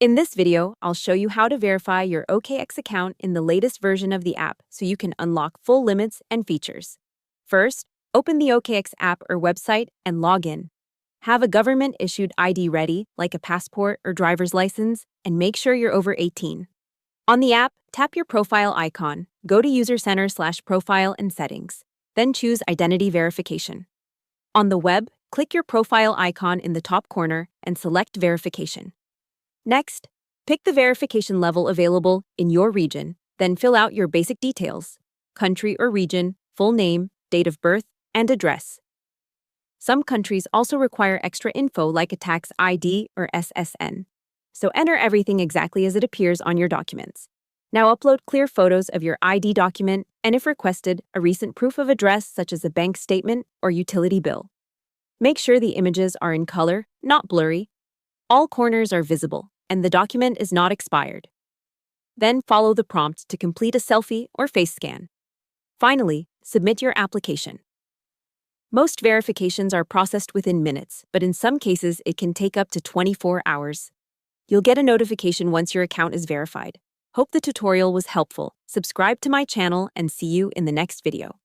In this video, I'll show you how to verify your OKX account in the latest version of the app so you can unlock full limits and features. First, open the OKX app or website and log in. Have a government-issued ID ready, like a passport or driver's license, and make sure you're over 18. On the app, tap your profile icon, go to User Center/Profile and Settings, then choose Identity Verification. On the web, click your profile icon in the top corner and select Verification. Next, pick the verification level available in your region, then fill out your basic details: country or region, full name, date of birth, and address. Some countries also require extra info like a tax ID or SSN. So enter everything exactly as it appears on your documents. Now upload clear photos of your ID document and, if requested, a recent proof of address such as a bank statement or utility bill. Make sure the images are in color, not blurry. All corners are visible, and the document is not expired. Then follow the prompt to complete a selfie or face scan. Finally, submit your application. Most verifications are processed within minutes, but in some cases it can take up to 24 hours. You'll get a notification once your account is verified. Hope the tutorial was helpful. Subscribe to my channel and see you in the next video.